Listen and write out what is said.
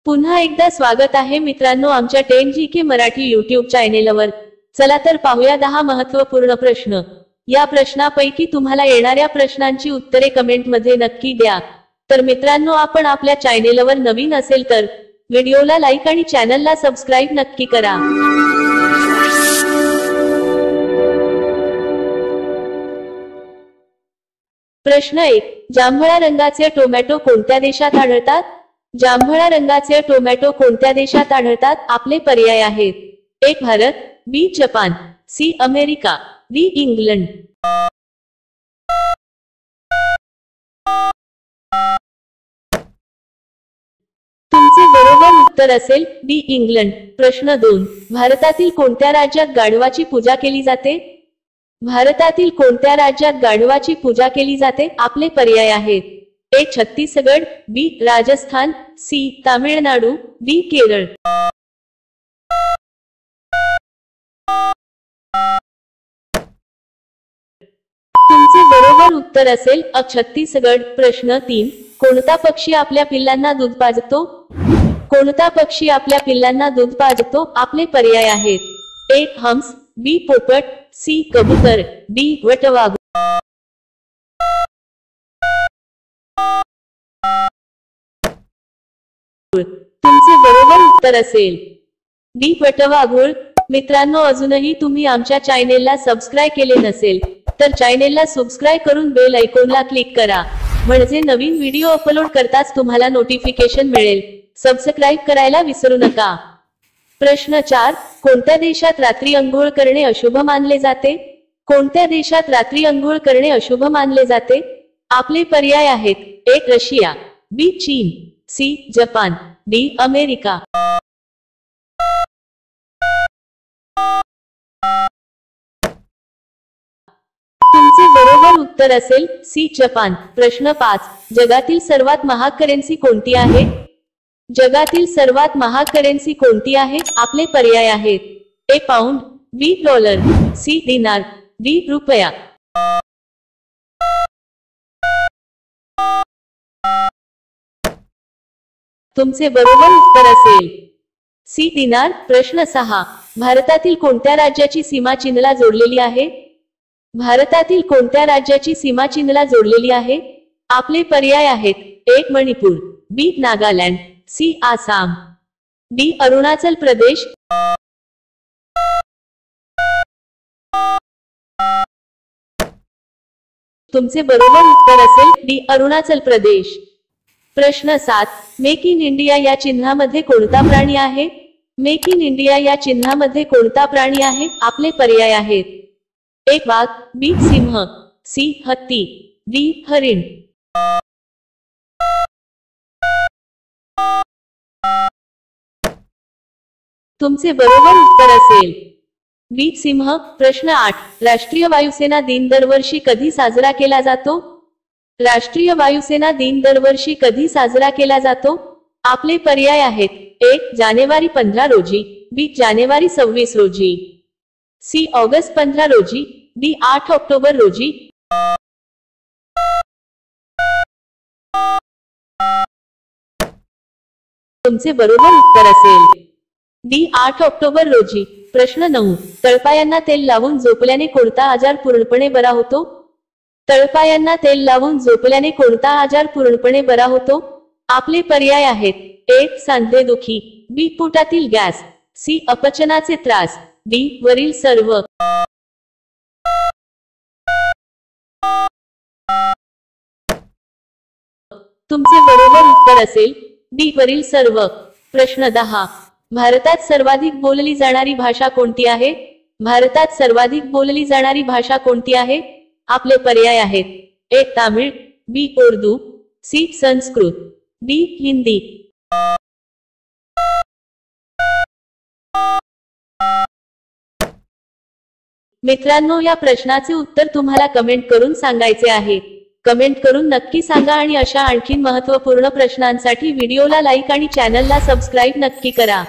पुन्हा एकदा स्वागत आहे मित्रांनो आमच्या 10GK मराठी YouTube चॅनेलवर। चला तर पाहूया 10 महत्त्वपूर्ण प्रश्न। या प्रश्नापैकी तुम्हाला येणाऱ्या प्रश्नांची उत्तरे कमेंट मध्ये नक्की द्या। तर मित्रांनो आपण आपल्या चॅनेलवर नवीन असेल तर व्हिडिओला लाईक आणि चॅनलला सबस्क्राइब नक्की करा। प्रश्न 1, जांभळा रंगाचे टोमॅटो कोणत्या देशात आढळतात? जांभळा रंगाचे टोमॅटो कोणत्या देशात आढळतात? आपले पर्याय आहेत: A Bharat, B Japan, C America, D England. तुमचे बरोबर उत्तर असेल डी इंग्लंड। प्रश्न 2, भारतातील कोणत्या राज्यात गाढवाची पूजा केली जाते? भारतातील कोणत्या राज्यात गाढवाची पूजा केली जाते? आपले पर्याय आहेत: ए छत्तीसगड, बी राजस्थान, सी तामिळनाडू, डी केरळ। तुमचे बरोबर उत्तर असेल अ छत्तीसगड। प्रश्न 3, कोणता पक्षी आपल्या पिल्लांना दूध पाजतो? कोणता पक्षी आपल्या पिल्लांना दूध पाजतो? आपले पर्याय आहेत: ए हंस, बी पोपट, सी कबूतर, डी वटवाघूळ। तुमचे बरोबर उत्तर असेल डी वटवाघूळ। मित्रांनो अजूनही तुम्ही आमच्या चॅनेलला सबस्क्राइब केले नसेल तर चॅनेलला सबस्क्राइब करून बेल आयकॉनला क्लिक करा, म्हणजे नवीन व्हिडिओ अपलोड करताच तुम्हाला नोटिफिकेशन मिळेल। सबस्क्राइब करायला विसरू नका। प्रश्न 4, कोणत्या देशात रात्री अंघोळ करणे अशुभ मानले जाते? कोणत्या देशात रात्री अंघोळ करणे अशुभ मानले जाते? आपले पर्याय आहेत: ए रशिया, बी चीन, सी जपान, डी अमेरिका। तुमचे बरोबर उत्तर असेल सी जपान। प्रश्न 5, जगातील सर्वात महाग करन्सी कोणती आहे? जगातील सर्वात महाग करन्सी कोणती आहे? आपले पर्याय आहेत: ए पाउंड, बी डॉलर, सी दिनार, डी रुपया। तुमचे बरोबर उत्तर असेल सी दिनार। प्रश्न 6, भारतातील कोणत्या राज्याची सीमा चीनला जोडलेली आहे? भारतातील कोणत्या राज्याची सीमा चीनला जोडलेली आहे? आपले पर्याय आहेत: ए मणिपूर, बी नागालँड, सी आसाम, डी अरुणाचल प्रदेश। तुमचे बरोबर उत्तर असेल डी अरुणाचल प्रदेश। प्रश्न 7, मेक इन इंडिया या चिन्हामध्ये कोणता प्राणी आहे? मेक इन इंडिया या चिन्हामध्ये कोणता प्राणी आहे? आपले पर्याय आहेत: ए वाघ, बी सिंह, सी हत्ती, डी हरिण। तुमचे बरोबर उत्तर असेल बी सिंह। प्रश्न 8, राष्ट्रीय वायुसेना दिन दरवर्षी कधी साजरा केला जातो? राष्ट्रीय वायुसेना दिन दरवर्षी कधी साजरा केला जातो? आपले पर्याय आहेत: ए जानेवारी 15 रोजी, बी जानेवारी 26 रोजी, सी ऑगस्ट 15 रोजी, डी 8 ऑक्टोबर रोजी। तुमचे बरोबर उत्तर असेल डी 8 ऑक्टोबर रोजी। प्रश्न 9, तळपायांना तेल लावून झोपल्याने कोणता आजार पूर्णपणे बरा होतो? तळपायांना तेल लावून झोपल्याने कोणता आजार पूर्णपणे बरा होतो? आपले पर्याय आहेत: ए सांधेदुखी, बी पोटातील गॅस, सी अपचनाचे त्रास, डी वरील सर्व। तुमचे बरोबर उत्तर असेल डी वरील सर्व। प्रश्न 10, भारतात सर्वाधिक बोलली जाणारी भाषा कोणती आहे? भारतात सर्वाधिक बोलली जाणारी भाषा कोणती आहे? आपले पर्याय आहेत: ए तामिळ, बी उर्दू, सी संस्कृत, डी हिंदी। मित्रांनो या प्रश्नाचे उत्तर तुम्हाला कमेंट करून सांगायचे आहे। कमेंट करून नक्की सांगा आणि अशा आणखीन महत्त्वपूर्ण प्रश्नांसाठी व्हिडिओला लाईक आणि चॅनलला सबस्क्राइब नक्की करा।